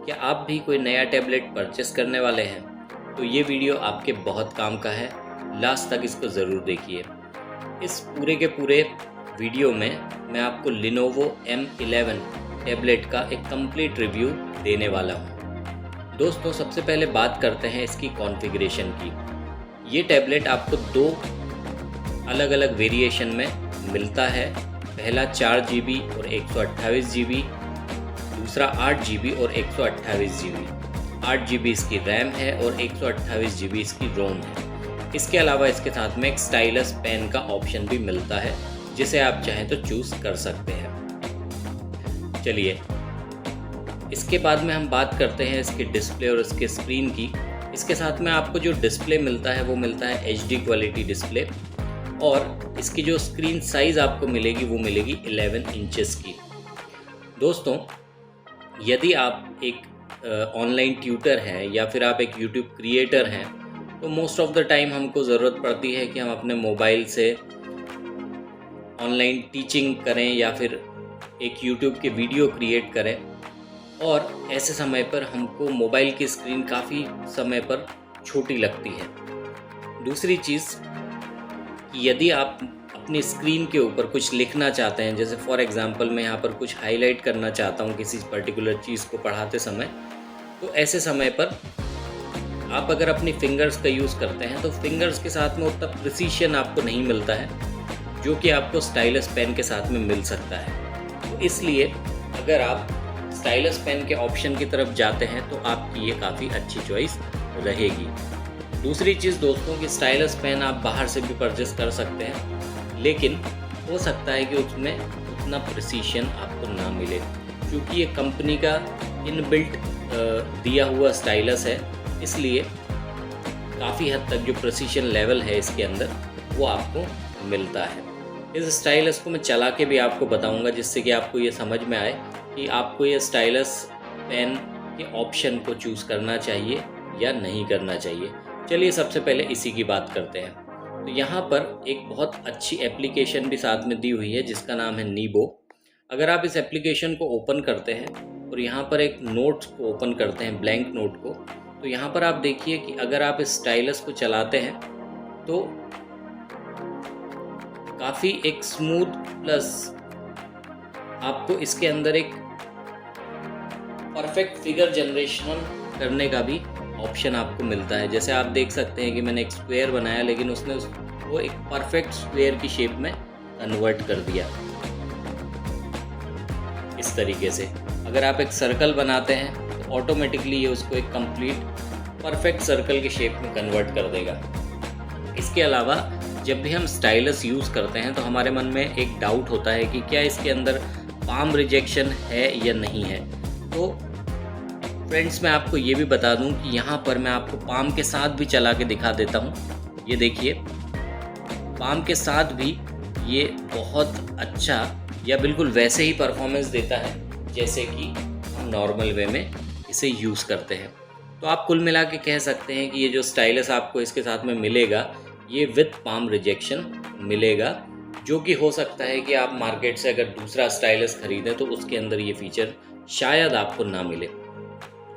क्या आप भी कोई नया टैबलेट परचेस करने वाले हैं? तो ये वीडियो आपके बहुत काम का है, लास्ट तक इसको ज़रूर देखिए। इस पूरे के पूरे वीडियो में मैं आपको Lenovo M11 टैबलेट का एक कंप्लीट रिव्यू देने वाला हूँ। दोस्तों, सबसे पहले बात करते हैं इसकी कॉन्फ़िगरेशन की। ये टैबलेट आपको दो अलग अलग वेरिएशन में मिलता है। पहला 4 GB और 128 GB, दूसरा 8 GB और 128 GB। 8 GB इसकी रैम है और 128 GB इसकी रोम है। इसके अलावा इसके साथ में एक स्टाइलस पेन का ऑप्शन भी मिलता है, जिसे आप चाहें तो चूज़ कर सकते हैं। चलिए, इसके बाद में हम बात करते हैं इसके डिस्प्ले और इसके स्क्रीन की। इसके साथ में आपको जो डिस्प्ले मिलता है वो मिलता है HD क्वालिटी डिस्प्ले, और इसकी जो स्क्रीन साइज़ आपको मिलेगी वो मिलेगी 11 इंचेस की। दोस्तों, यदि आप एक ऑनलाइन ट्यूटर हैं या फिर आप एक यूट्यूब क्रिएटर हैं, तो मोस्ट ऑफ द टाइम हमको ज़रूरत पड़ती है कि हम अपने मोबाइल से ऑनलाइन टीचिंग करें या फिर एक यूट्यूब के वीडियो क्रिएट करें, और ऐसे समय पर हमको मोबाइल की स्क्रीन काफ़ी समय पर छोटी लगती है। दूसरी चीज़, यदि आप अपनी स्क्रीन के ऊपर कुछ लिखना चाहते हैं, जैसे फॉर एग्ज़ाम्पल मैं यहाँ पर कुछ हाईलाइट करना चाहता हूँ किसी पर्टिकुलर चीज़ को पढ़ाते समय, तो ऐसे समय पर आप अगर अपनी फिंगर्स का यूज़ करते हैं तो फिंगर्स के साथ में उतना प्रिसीशन आपको नहीं मिलता है जो कि आपको स्टाइलस पेन के साथ में मिल सकता है। तो इसलिए अगर आप स्टाइलस पेन के ऑप्शन की तरफ जाते हैं तो आपकी ये काफ़ी अच्छी चॉइस रहेगी। दूसरी चीज़ दोस्तों, कि स्टाइलस पेन आप बाहर से भी परचेस कर सकते हैं, लेकिन हो सकता है कि उसमें उतना प्रिसीशन आपको ना मिले, क्योंकि ये कंपनी का इनबिल्ट दिया हुआ स्टाइलस है। इसलिए काफ़ी हद तक जो प्रिसीशन लेवल है इसके अंदर वो आपको मिलता है। इस स्टाइलस को मैं चला के भी आपको बताऊंगा, जिससे कि आपको ये समझ में आए कि आपको ये स्टाइलस पेन के ऑप्शन को चूज़ करना चाहिए या नहीं करना चाहिए। चलिए, सबसे पहले इसी की बात करते हैं। तो यहाँ पर एक बहुत अच्छी एप्लीकेशन भी साथ में दी हुई है जिसका नाम है नीबो। अगर आप इस एप्लीकेशन को ओपन करते हैं और यहाँ पर एक नोट्स को ओपन करते हैं, ब्लैंक नोट को, तो यहाँ पर आप देखिए कि अगर आप इस स्टाइलस को चलाते हैं तो काफ़ी एक स्मूथ, प्लस आपको इसके अंदर एक परफेक्ट फिगर जनरेशन करने का भी ऑप्शन आपको मिलता है। जैसे आप देख सकते हैं कि मैंने एक स्क्वायर बनाया, लेकिन उसने वो एक परफेक्ट स्क्वायर की शेप में कन्वर्ट कर दिया। इस तरीके से अगर आप एक सर्कल बनाते हैं तो ऑटोमेटिकली ये उसको एक कंप्लीट परफेक्ट सर्कल की शेप में कन्वर्ट कर देगा। इसके अलावा जब भी हम स्टाइलस यूज़ करते हैं तो हमारे मन में एक डाउट होता है कि क्या इसके अंदर पाम रिजेक्शन है या नहीं है। तो फ्रेंड्स, मैं आपको ये भी बता दूं कि यहाँ पर मैं आपको पाम के साथ भी चला के दिखा देता हूँ। ये देखिए, पाम के साथ भी ये बहुत अच्छा या बिल्कुल वैसे ही परफॉर्मेंस देता है जैसे कि हम नॉर्मल वे में इसे यूज़ करते हैं। तो आप कुल मिला के कह सकते हैं कि ये जो स्टाइलस आपको इसके साथ में मिलेगा, ये विथ पाम रिजेक्शन मिलेगा, जो कि हो सकता है कि आप मार्केट से अगर दूसरा स्टाइलस खरीदें तो उसके अंदर ये फीचर शायद आपको ना मिले।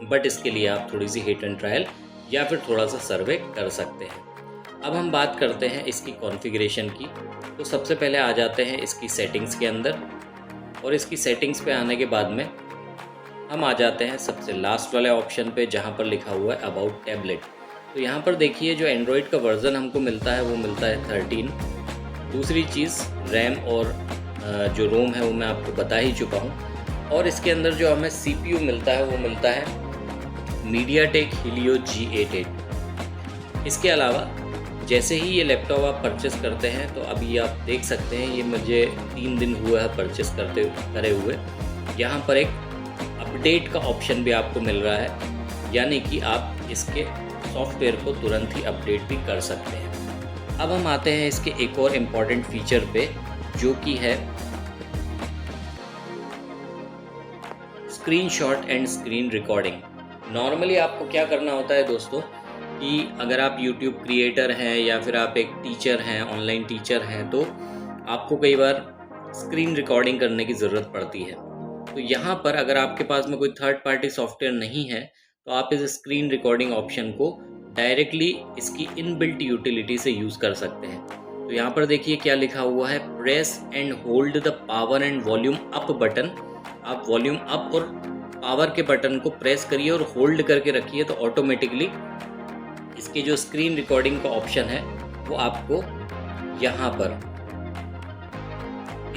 बट इसके लिए आप थोड़ी सी हिट एंड ट्रायल या फिर थोड़ा सा सर्वे कर सकते हैं। अब हम बात करते हैं इसकी कॉन्फ़िगरेशन की। तो सबसे पहले आ जाते हैं इसकी सेटिंग्स के अंदर, और इसकी सेटिंग्स पे आने के बाद में हम आ जाते हैं सबसे लास्ट वाले ऑप्शन पे, जहाँ पर लिखा हुआ है अबाउट टैबलेट। तो यहाँ पर देखिए, जो एंड्रॉयड का वर्ज़न हमको मिलता है वो मिलता है 13। दूसरी चीज़, रैम और जो रोम है वो मैं आपको बता ही चुका हूँ। और इसके अंदर जो हमें CPU मिलता है वो मिलता है MediaTek Helio G88। इसके अलावा जैसे ही ये लैपटॉप आप परचेस करते हैं, तो अभी आप देख सकते हैं ये मुझे 3 दिन हुआ है परचेस करे हुए। यहाँ पर एक अपडेट का ऑप्शन भी आपको मिल रहा है, यानी कि आप इसके सॉफ्टवेयर को तुरंत ही अपडेट भी कर सकते हैं। अब हम आते हैं इसके एक और इम्पॉर्टेंट फीचर पे, जो कि है screenshot and screen recording. Normally आपको क्या करना होता है दोस्तों, कि अगर आप YouTube क्रिएटर हैं या फिर आप एक टीचर हैं, ऑनलाइन टीचर हैं, तो आपको कई बार स्क्रीन रिकॉर्डिंग करने की ज़रूरत पड़ती है। तो यहाँ पर अगर आपके पास में कोई थर्ड पार्टी सॉफ्टवेयर नहीं है तो आप इस स्क्रीन रिकॉर्डिंग ऑप्शन को डायरेक्टली इसकी इनबिल्ट यूटिलिटी से यूज़ कर सकते हैं। तो यहाँ पर देखिए क्या लिखा हुआ है, press and hold the power and volume up button. आप वॉल्यूम अप और पावर के बटन को प्रेस करिए और होल्ड करके रखिए तो ऑटोमेटिकली इसके जो स्क्रीन रिकॉर्डिंग का ऑप्शन है वो आपको यहाँ पर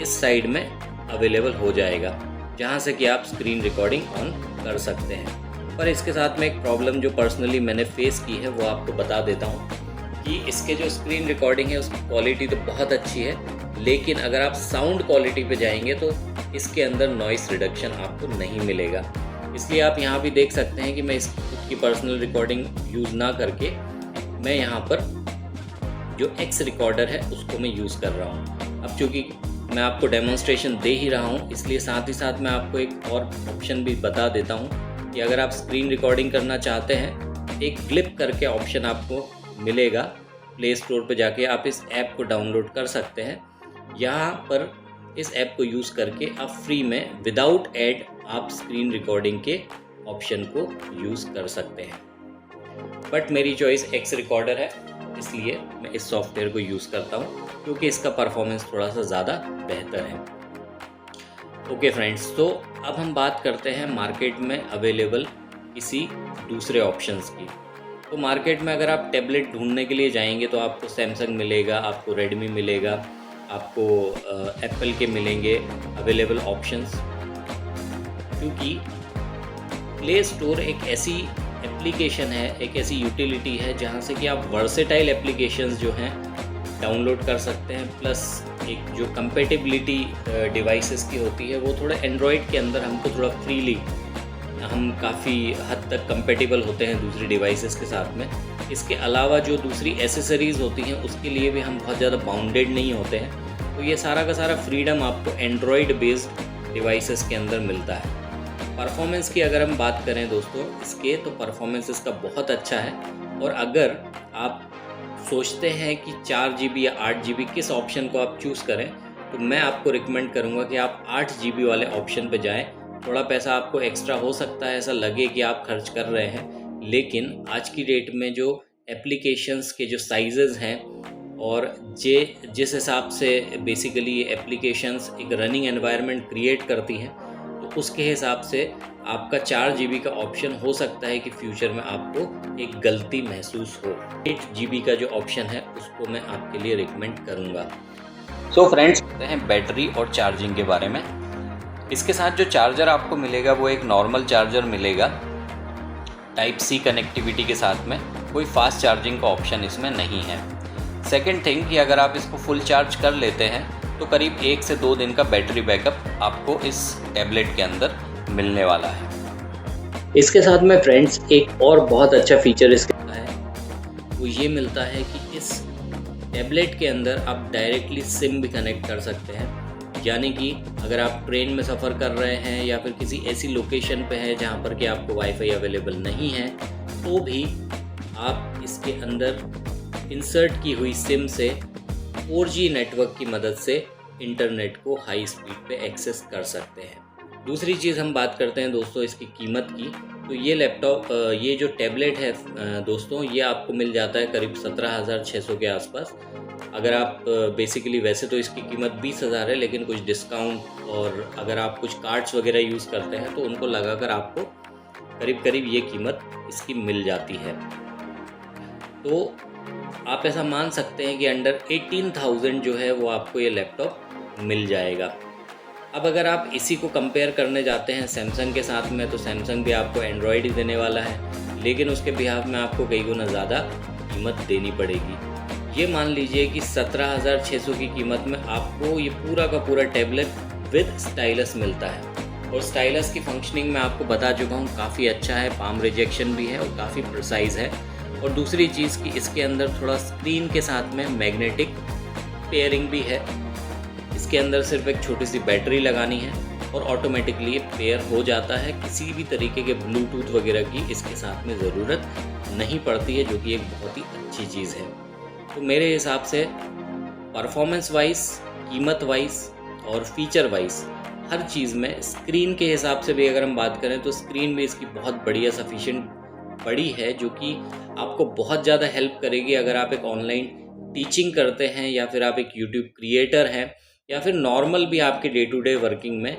इस साइड में अवेलेबल हो जाएगा, जहाँ से कि आप स्क्रीन रिकॉर्डिंग ऑन कर सकते हैं। पर इसके साथ में एक प्रॉब्लम जो पर्सनली मैंने फेस की है वो आपको बता देता हूँ कि इसके जो स्क्रीन रिकॉर्डिंग है उसकी क्वालिटी तो बहुत अच्छी है, लेकिन अगर आप साउंड क्वालिटी पे जाएंगे तो इसके अंदर नॉइस रिडक्शन आपको नहीं मिलेगा। इसलिए आप यहाँ भी देख सकते हैं कि मैं इसकी पर्सनल रिकॉर्डिंग यूज़ ना करके मैं यहाँ पर जो एक्स रिकॉर्डर है उसको मैं यूज़ कर रहा हूँ। अब चूँकि मैं आपको डेमोन्स्ट्रेशन दे ही रहा हूँ, इसलिए साथ ही साथ मैं आपको एक और ऑप्शन भी बता देता हूँ कि अगर आप स्क्रीन रिकॉर्डिंग करना चाहते हैं, एक क्लिप करके ऑप्शन आपको मिलेगा। प्ले स्टोर पर जाके आप इस ऐप को डाउनलोड कर सकते हैं। यहाँ पर इस ऐप को यूज़ करके आप फ्री में विदाउट ऐड आप स्क्रीन रिकॉर्डिंग के ऑप्शन को यूज़ कर सकते हैं। बट मेरी चॉइस एक्स रिकॉर्डर है, इसलिए मैं इस सॉफ्टवेयर को यूज़ करता हूँ क्योंकि इसका परफॉर्मेंस थोड़ा सा ज़्यादा बेहतर है। ओके फ्रेंड्स, तो अब हम बात करते हैं मार्केट में अवेलेबल किसी दूसरे ऑप्शंस की। तो मार्केट में अगर आप टैबलेट ढूंढने के लिए जाएंगे तो आपको सैमसंग मिलेगा, आपको रेडमी मिलेगा, आपको एप्पल के मिलेंगे अवेलेबल ऑप्शंस, क्योंकि प्ले स्टोर एक ऐसी एप्लीकेशन है, एक ऐसी यूटिलिटी है जहां से कि आप वर्सेटाइल एप्लीकेशंस जो हैं डाउनलोड कर सकते हैं। प्लस एक जो कंपेटिबिलिटी डिवाइसेस की होती है वो थोड़ा एंड्रॉयड के अंदर हमको थोड़ा फ्रीली हम काफ़ी हद तक कंपेटिबल होते हैं दूसरी डिवाइसेस के साथ में। इसके अलावा जो दूसरी एसेसरीज़ होती हैं उसके लिए भी हम बहुत ज़्यादा बाउंडेड नहीं होते हैं। तो ये सारा का सारा फ्रीडम आपको एंड्रॉयड बेस्ड डिवाइसेस के अंदर मिलता है। परफॉर्मेंस की अगर हम बात करें दोस्तों इसके, तो परफॉर्मेंस इसका बहुत अच्छा है। और अगर आप सोचते हैं कि 4 GB या 8 GB किस ऑप्शन को आप चूज़ करें, तो मैं आपको रिकमेंड करूंगा कि आप 8 GB वाले ऑप्शन पे जाएं। थोड़ा पैसा आपको एक्स्ट्रा हो सकता है, ऐसा लगे कि आप खर्च कर रहे हैं, लेकिन आज की डेट में जो एप्लीकेशंस के जो साइजेस हैं और जिस हिसाब से बेसिकली ये एप्लीकेशंस एक रनिंग एनवायरनमेंट क्रिएट करती हैं, तो उसके हिसाब से आपका 4 GB का ऑप्शन हो सकता है कि फ्यूचर में आपको एक गलती महसूस हो। 8 GB का जो ऑप्शन है उसको मैं आपके लिए रिकमेंड करूँगा। सो फ्रेंड्स, कहते हैं बैटरी और चार्जिंग के बारे में। इसके साथ जो चार्जर आपको मिलेगा वो एक नॉर्मल चार्जर मिलेगा टाइप सी कनेक्टिविटी के साथ में, कोई फास्ट चार्जिंग का ऑप्शन इसमें नहीं है। सेकेंड थिंग कि अगर आप इसको फुल चार्ज कर लेते हैं तो करीब 1 से 2 दिन का बैटरी बैकअप आपको इस टैबलेट के अंदर मिलने वाला है। इसके साथ में फ्रेंड्स एक और बहुत अच्छा फीचर इसका है, वो ये मिलता है कि इस टैबलेट के अंदर आप डायरेक्टली सिम भी कनेक्ट कर सकते हैं। यानी कि अगर आप ट्रेन में सफ़र कर रहे हैं या फिर किसी ऐसी लोकेशन पे है जहाँ पर कि आपको वाईफाई अवेलेबल नहीं है, तो भी आप इसके अंदर इंसर्ट की हुई सिम से 4G नेटवर्क की मदद से इंटरनेट को हाई स्पीड पे एक्सेस कर सकते हैं। दूसरी चीज़ हम बात करते हैं दोस्तों इसकी कीमत की। तो ये जो टैबलेट है दोस्तों, ये आपको मिल जाता है करीब 17,600 के आसपास। अगर आप बेसिकली वैसे तो इसकी कीमत 20,000 है, लेकिन कुछ डिस्काउंट और अगर आप कुछ कार्ड्स वगैरह यूज़ करते हैं तो उनको लगाकर आपको करीब करीब ये कीमत इसकी मिल जाती है। तो आप ऐसा मान सकते हैं कि अंडर 18,000 जो है वो आपको ये लैपटॉप मिल जाएगा। अब अगर आप इसी को कंपेयर करने जाते हैं सैमसंग के साथ में, तो सैमसंग भी आपको एंड्रॉयड ही देने वाला है, लेकिन उसके बिहाफ में आपको कई गुना ज़्यादा कीमत देनी पड़ेगी। ये मान लीजिए कि 17,600 की कीमत में आपको ये पूरा का पूरा टैबलेट विद स्टाइलस मिलता है। और स्टाइलस की फंक्शनिंग मैं आपको बता चुका हूँ, काफ़ी अच्छा है, पाम रिजेक्शन भी है और काफ़ी प्रिसाइज है। और दूसरी चीज़ कि इसके अंदर थोड़ा स्क्रीन के साथ में मैग्नेटिक पेयरिंग भी है। इसके अंदर सिर्फ एक छोटी सी बैटरी लगानी है और ऑटोमेटिकली ये पेयर हो जाता है। किसी भी तरीके के ब्लूटूथ वगैरह की इसके साथ में ज़रूरत नहीं पड़ती है, जो कि एक बहुत ही अच्छी चीज़ है। तो मेरे हिसाब से परफॉर्मेंस वाइज, कीमत वाइज और फीचर वाइज हर चीज़ में स्क्रीन के हिसाब से भी अगर हम बात करें तो स्क्रीन भी इसकी बहुत बढ़िया सफिशिएंट बड़ी है, जो कि आपको बहुत ज़्यादा हेल्प करेगी अगर आप एक ऑनलाइन टीचिंग करते हैं या फिर आप एक यूट्यूब क्रिएटर हैं या फिर नॉर्मल भी आपके डे टू डे वर्किंग में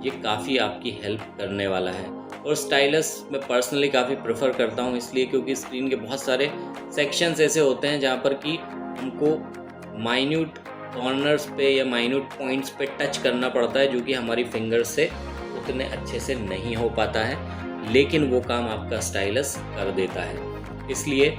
ये काफ़ी आपकी हेल्प करने वाला है। और स्टाइलस मैं पर्सनली काफ़ी प्रेफर करता हूँ, इसलिए क्योंकि स्क्रीन के बहुत सारे सेक्शंस ऐसे होते हैं जहाँ पर कि हमको माइन्यूट कॉर्नर्स पे या माइन्यूट पॉइंट्स पे टच करना पड़ता है, जो कि हमारी फिंगर से उतने अच्छे से नहीं हो पाता है, लेकिन वो काम आपका स्टाइलस कर देता है। इसलिए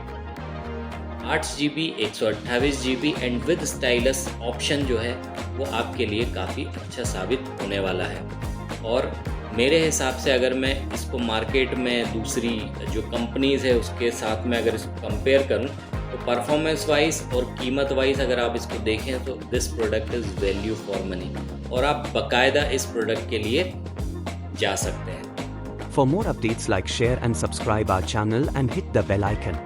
8GB 128GB and with stylus option जो है वो आपके लिए काफ़ी अच्छा साबित होने वाला है। और मेरे हिसाब से अगर मैं इसको मार्केट में दूसरी जो कंपनीज़ है उसके साथ में अगर इसको कंपेयर करूं तो परफॉर्मेंस वाइज और कीमत वाइज अगर आप इसको देखें तो this product is value for money, और आप बाकायदा इस प्रोडक्ट के लिए जा सकते हैं। For more updates, like, share and subscribe our channel and hit the bell icon.